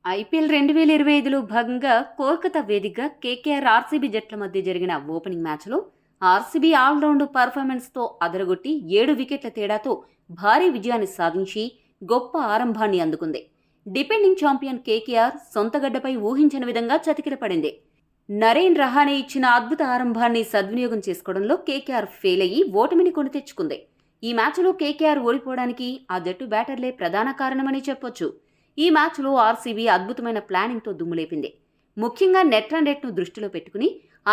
IPL 2025లో భాగంగా కోల్కతా వేదికగా KKR RCB జట్ల మధ్య జరిగిన ఓపెనింగ్ మ్యాచ్లో ఆర్సీబీ ఆల్రౌండ్ పర్ఫార్మెన్స్తో అదరగొట్టి 7 వికెట్ల తేడాతో భారీ విజయాన్ని సాధించి గొప్ప ఆరంభాన్ని అందుకుంది. డిపెండింగ్ ఛాంపియన్ కేకేఆర్ సొంతగడ్డపై ఊహించని విధంగా చతికిలపడింది. నరేన్ రహానే ఇచ్చిన అద్భుత ఆరంభాన్ని సద్వినియోగం చేసుకోవడంలో కేకేఆర్ ఫెయిల్ అయ్యి ఓటమిని కొని తెచ్చుకుంది. ఈ మ్యాచ్లో కేకేఆర్ ఓడిపోవడానికి ఆ జట్టు బ్యాటర్లే ప్రధాన కారణమని చెప్పొచ్చు. ఈ మ్యాచ్లో ఆర్సీబీ అద్భుతమైన ప్లానింగ్తో దుమ్ములేపింది. ముఖ్యంగా నెట్ రన్ రేట్ను దృష్టిలో పెట్టుకుని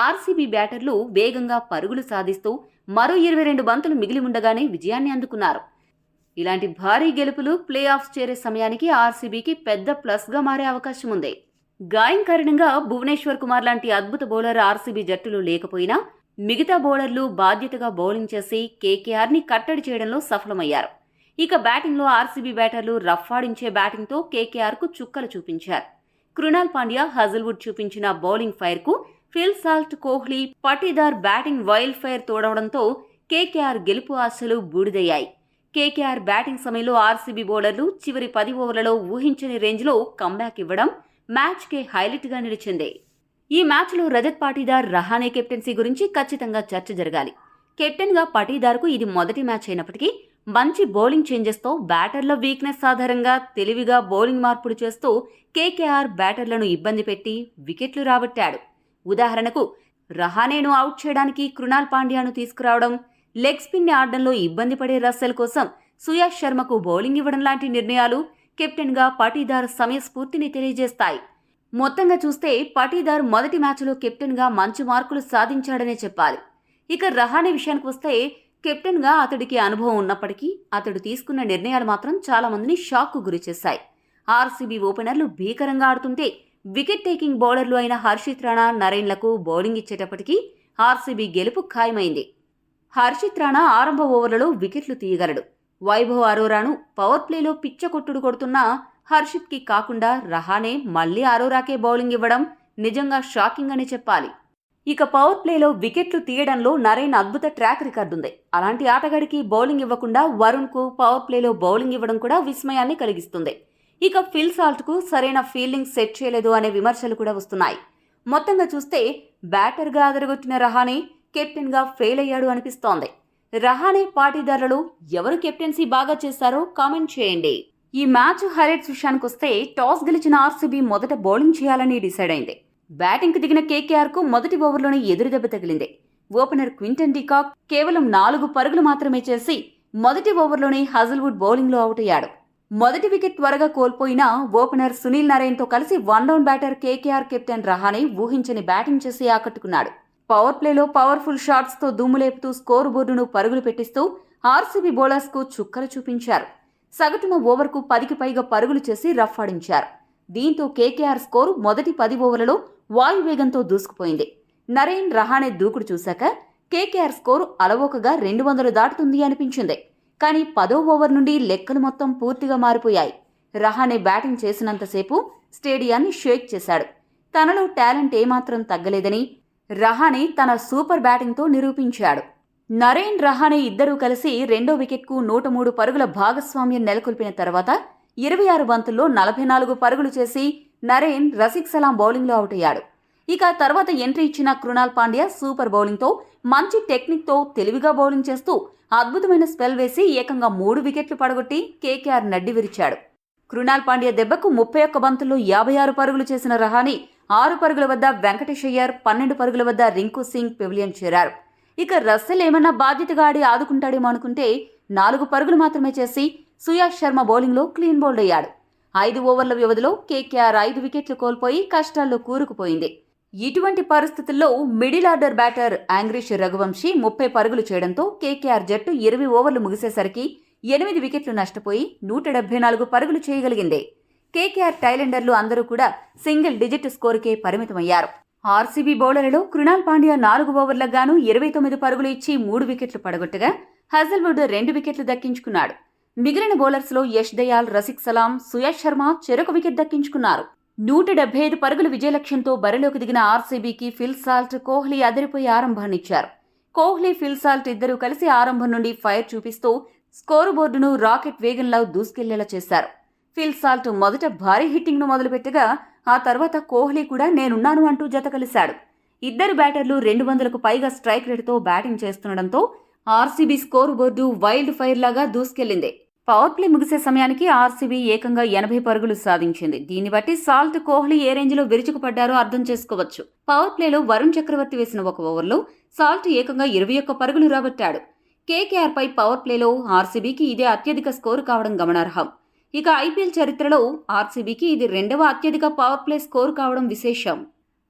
ఆర్సీబీ బ్యాటర్లు వేగంగా పరుగులు సాధిస్తూ మరో 22 బంతులు మిగిలి ఉండగానే విజయాన్ని అందుకున్నారు. ఇలాంటి భారీ గెలుపులు ప్లే ఆఫ్స్ చేరే సమయానికి ఆర్సీబీకి పెద్ద ప్లస్గా మారే అవకాశం ఉంది. గాయం కారణంగా భువనేశ్వర్ కుమార్ లాంటి అద్భుత బౌలర్ ఆర్సీబీ జట్టులో లేకపోయినా మిగతా బౌలర్లు బాధ్యతగా బౌలింగ్ చేసి కేకేఆర్ని కట్టడి చేయడంలో సఫలమయ్యారు. ఇక బ్యాటింగ్లో ఆర్సీబీ బ్యాటర్లు రఫ్ఫాడించే బ్యాటింగ్తో కేకేఆర్కు చుక్కలు చూపించారు. కృణాల్ పాండ్యా, హజల్వుడ్ చూపించిన బౌలింగ్ ఫైర్కు Phil Salt, Kohli, Patidar batting wild fire తోడవడంతో కేకేఆర్ గెలుపు ఆశలు బూడిదయ్యాయి. కేకేఆర్ బ్యాటింగ్ సమయంలో ఆర్సీబీ బౌలర్లు చివరి 10 ఓవర్లలో ఊహించని రేంజ్లో కంబ్యాక్ ఇవ్వడం మ్యాచ్కే హైలైట్గా నిలిచింది. ఈ మ్యాచ్లో రజత్ పాటీదార్, రహానే కెప్టెన్సీ గురించి ఖచ్చితంగా చర్చ జరగాలి. కెప్టెన్గా పాటీదార్కు ఇది మొదటి మ్యాచ్ అయినప్పటికీ మంచి బౌలింగ్ చేంజెస్తో బ్యాటర్ల వీక్నెస్ ఆధారంగా తెలివిగా బౌలింగ్ మార్పులు చేస్తూ కేకేఆర్ బ్యాటర్లను ఇబ్బంది పెట్టి వికెట్లు రాబట్టాడు. ఉదాహరణకు రహానేను అవుట్ చేయడానికి కృణాల్ పాండ్యాను తీసుకురావడం, లెగ్ స్పిన్ని ఆడడంలో ఇబ్బంది పడే రస్సెల్ కోసం సుయాష్ శర్మకు బౌలింగ్ ఇవ్వడం లాంటి నిర్ణయాలు కెప్టెన్గా పాటీదార్ సమయస్ఫూర్తిని తెలియజేస్తాయి. మొత్తంగా చూస్తే పాటీదార్ మొదటి మ్యాచ్లో కెప్టెన్గా మంచి మార్కులు సాధించాడనే చెప్పాలి. ఇక రహానే విషయానికి వస్తే కెప్టెన్గా అతడికి అనుభవం ఉన్నప్పటికీ అతడు తీసుకున్న నిర్ణయాలు మాత్రం చాలా మందిని షాక్కు గురిచేశాయి. ఆర్సీబీ ఓపెనర్లు భీకరంగా ఆడుతుంటే వికెట్ టేకింగ్ బౌలర్లు అయిన హర్షిత్ రాణా, నరేన్లకు బౌలింగ్ ఇచ్చేటప్పటికీ ఆర్సీబీ గెలుపు ఖాయమైంది. హర్షిత్ రాణా ఆరంభ ఓవర్లలో వికెట్లు తీయగలడు. వైభవ్ అరోరాను పవర్ ప్లేలో పిచ్చకొట్టుడు కొడుతున్న హర్షిత్కి కాకుండా రహానే మళ్లీ అరోరాకే బౌలింగ్ ఇవ్వడం నిజంగా షాకింగ్ అని చెప్పాలి. ఇక పవర్ ప్లేలో వికెట్లు తీయడంలో నరేన్ అద్భుత ట్రాక్ రికార్డు ఉంది. అలాంటి ఆటగాడికి బౌలింగ్ ఇవ్వకుండా వరుణ్కు పవర్ ప్లేలో బౌలింగ్ ఇవ్వడం కూడా విస్మయాన్ని కలిగిస్తుంది. ఇక ఫిల్ సాల్ట్కు సరైన ఫీల్డింగ్ సెట్ చేయలేదు అనే విమర్శలు కూడా వస్తున్నాయి. మొత్తంగా చూస్తే బ్యాటర్గా అదరగొట్టిన రహానే కెప్టెన్గా ఫెయిల్ అయ్యాడు అనిపిస్తోంది. రహానే, పాటీదార్లలో ఎవరు కెప్టెన్సీ బాగా చేశారో కామెంట్ చేయండి. ఈ మ్యాచ్ హైలైట్స్ విషయానికి వస్తే టాస్ గెలిచిన ఆర్సీబీ మొదట బౌలింగ్ చేయాలని డిసైడ్ అయింది. బ్యాటింగ్కు దిగిన కేకేఆర్కు మొదటి ఓవర్లోనే ఎదురుదెబ్బ తగిలింది. ఓపెనర్ క్వింటన్ డికాక్ కేవలం 4 పరుగులు మాత్రమే చేసి మొదటి ఓవర్లోనే హజల్వుడ్ బౌలింగ్లో అవుట్ అయ్యాడు. మొదటి వికెట్ త్వరగా కోల్పోయిన ఓపెనర్ సునీల్ నరేన్తో కలిసి 1 down batter KKR captain Rahane ఊహించని బ్యాటింగ్ చేసి ఆకట్టుకున్నాడు. పవర్ ప్లేలో పవర్ఫుల్ షాట్స్తో దుమ్ములేపుతూ స్కోరు బోర్డును పరుగులు పెట్టిస్తూ ఆర్సీబీ బౌలర్స్కు చుక్కలు చూపించారు. సగటున ఓవర్కు 10కి పైగా పరుగులు చేసి రఫ్ ఆడించారు. దీంతో కేకేఆర్ స్కోరు మొదటి 10 ఓవర్లలో వాయువేగంతో దూసుకుపోయింది. నరేన్, రహానే దూకుడు చూశాక కేకేఆర్ స్కోరు అలవోకగా 200 దాటుతుంది అనిపించింది. కానీ 10వ ఓవర్ నుండి లెక్కలు మొత్తం పూర్తిగా మారిపోయాయి. రహానే బ్యాటింగ్ చేసినంతసేపు స్టేడియాన్ని షేక్ చేశాడు. తనలో టాలెంట్ ఏమాత్రం తగ్గలేదని రహానే తన సూపర్ బ్యాటింగ్తో నిరూపించాడు. నరేన్, రహానే ఇద్దరూ కలిసి రెండో వికెట్కు 103 పరుగుల భాగస్వామ్యం నెలకొల్పిన తర్వాత 26 బంతుల్లో 44 పరుగులు చేసి నరేన్ రసిక్ సలాం బౌలింగ్లో అవుట్ అయ్యాడు. ఇక తర్వాత ఎంట్రీ ఇచ్చిన కృణాల్ పాండ్యా సూపర్ బౌలింగ్తో మంచి టెక్నిక్తో తెలివిగా బౌలింగ్ చేస్తూ అద్భుతమైన స్పెల్ వేసి ఏకంగా 3 వికెట్లు పడగొట్టి కేకేఆర్ నడ్డి విరిచాడు. కృణాల్ పాండ్యా దెబ్బకు 31 బంతుల్లో 56 పరుగులు చేసిన రహానే 6 పరుగుల వద్ద వెంకటేష్ అయ్యర్, 12 పరుగుల వద్ద రింకు సింగ్ పెవిలియన్ చేరారు. ఇక రస్సెల్ ఏమన్నా బాధ్యతగా ఆడి ఆదుకుంటాడేమో అనుకుంటే 4 పరుగులు మాత్రమే చేసి సుయాష్ శర్మ బౌలింగ్లో క్లీన్ బౌల్డ్ అయ్యాడు. 5 ఓవర్ల వ్యవధిలో కేకేఆర్ 5 వికెట్లు కోల్పోయి కష్టాల్లో కూరుకుపోయింది. ఇటువంటి పరిస్థితుల్లో మిడిల్ ఆర్డర్ బ్యాటర్ యాంగ్రీష్ రఘువంశీ 30 పరుగులు చేయడంతో కేకేఆర్ జట్టు 20 ఓవర్లు ముగిసేసరికి 8 వికెట్లు నష్టపోయి 174 పరుగులు చేయగలిగింది. కేకేఆర్ టైలెండర్లు అందరూ కూడా సింగిల్ డిజిట్ స్కోరుకే పరిమితమయ్యారు. ఆర్సీబీ బౌలర్లలో కృణాల్ పాండ్యా 4 ఓవర్లకు గాను 29 పరుగులు ఇచ్చి 3 వికెట్లు పడగొట్టగా హజల్వుడ్ 2 వికెట్లు దక్కించుకున్నాడు. మిగిలిన బౌలర్స్లో యష్ దయాల్, రసిక్ సలాం, సుయాష్ శర్మ చెరొక వికెట్ దక్కించుకున్నారు. 175 పరుగుల విజయలక్ష్యంతో బరిలోకి దిగిన ఆర్సీబీకి ఫిల్ సాల్ట్, కోహ్లీ అదిరిపోయి ఆరంభాన్నిచ్చారు. కోహ్లీ, ఫిల్ సాల్ట్ ఇద్దరూ కలిసి ఆరంభం నుండి ఫైర్ చూపిస్తూ స్కోరు బోర్డును రాకెట్ వేగంలో దూసుకెళ్లేలా చేశారు. ఫిల్ సాల్ట్ మొదట భారీ హిట్టింగ్ను మొదలుపెట్టగా ఆ తర్వాత కోహ్లీ కూడా నేనున్నాను అంటూ జత కలిశాడు. ఇద్దరు బ్యాటర్లు 200కు పైగా స్ట్రైక్ రేటుతో బ్యాటింగ్ చేస్తుండటంతో RCB score board wild fire లాగా దూసుకెళ్లింది. పవర్ ప్లే ముగిసే సమయానికి ఆర్సీబీ ఏకంగా 80 పరుగులు సాధించింది. దీన్ని బట్టి సాల్ట్, కోహ్లీ ఏ రేంజ్లో విరుచుకుపడ్డారో అర్థం చేసుకోవచ్చు. పవర్ ప్లేలో వరుణ్ చక్రవర్తి వేసిన ఒక ఓవర్లో సాల్ట్ ఏకంగా 21 పరుగులు రాబట్టాడు. కేకేఆర్ పై పవర్ ప్లేలో ఆర్సీబీకి ఇదే అత్యధిక స్కోరు కావడం గమనార్హం. ఇక ఐపీఎల్ చరిత్రలో ఆర్సీబీకి ఇది రెండవ అత్యధిక పవర్ ప్లే స్కోరు కావడం విశేషం.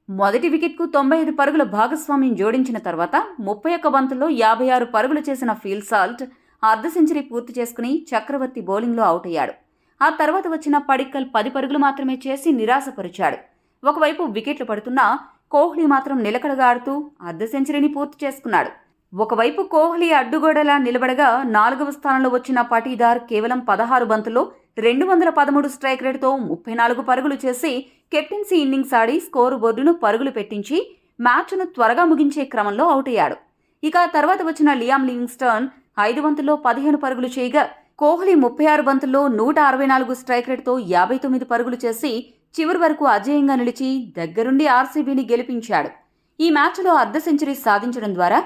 మొదటి వికెట్కు 95 పరుగుల భాగస్వామ్యం జోడించిన తర్వాత 31 బంతుల్లో 56 పరుగులు చేసిన ఫిల్ సాల్ట్ అర్ధ సెంచరీ పూర్తి చేసుకుని చక్రవర్తి బౌలింగ్లో అవుట్ అయ్యాడు. ఆ తర్వాత వచ్చిన పడిక్కల్ 10 పరుగులు మాత్రమే చేసి నిరాశపరిచాడు. ఒకవైపు వికెట్లు పడుతున్నా కోహ్లీ మాత్రం నిలకడగా ఆడుతూ అర్ధ సెంచరీని పూర్తి చేసుకున్నాడు. ఒకవైపు కోహ్లీ అడ్డుగోడలా నిలబడగా 4వ స్థానంలో వచ్చిన పాటీదార్ కేవలం 16 బంతుల్లో 213 స్ట్రైక్ రేటుతో 34 పరుగులు చేసి కెప్టెన్సీ ఇన్నింగ్స్ ఆడి స్కోరు బోర్డును పరుగులు పెట్టించి మ్యాచ్ను త్వరగా ముగించే క్రమంలో అవుట్ అయ్యాడు. ఇక తర్వాత వచ్చిన లియామ్ లివింగ్స్టన్ 5 బంతుల్లో 15 పరుగులు చేయగా కోహ్లీ 36 బంతుల్లో 164 స్ట్రైక్ రేటుతో 59 పరుగులు చేసి చివరి వరకు అజేయంగా నిలిచి దగ్గరుండి ఆర్సీబీని గెలిపించాడు. ఈ మ్యాచ్లో అర్ధ సెంచరీ సాధించడం ద్వారా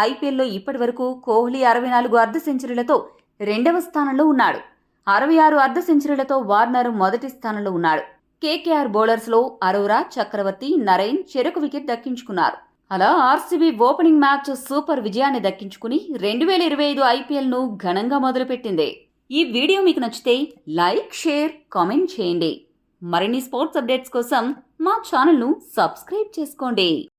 ఐపీఎల్లో ఇప్పటి వరకు కోహ్లీ 64 అర్ధ సెంచరీలతో 2వ స్థానంలో ఉన్నాడు. 66 అర్ధ సెంచరీలతో వార్నర్ మొదటి స్థానంలో ఉన్నాడు. కేకేఆర్ బౌలర్స్లో అరోరా, చక్రవర్తి, నరైన్ చెరకు వికెట్ దక్కించుకున్నారు. అలా ఆర్సీబీ ఓపెనింగ్ మ్యాచ్ సూపర్ విజయాన్ని దక్కించుకుని 2025 ఐపీఎల్ను ఘనంగా మొదలుపెట్టింది. ఈ వీడియో మీకు నచ్చితే లైక్, షేర్, కామెంట్ చేయండి. మరిన్ని స్పోర్ట్స్ అప్డేట్స్ కోసం మా ఛానల్ను సబ్స్క్రైబ్ చేసుకోండి.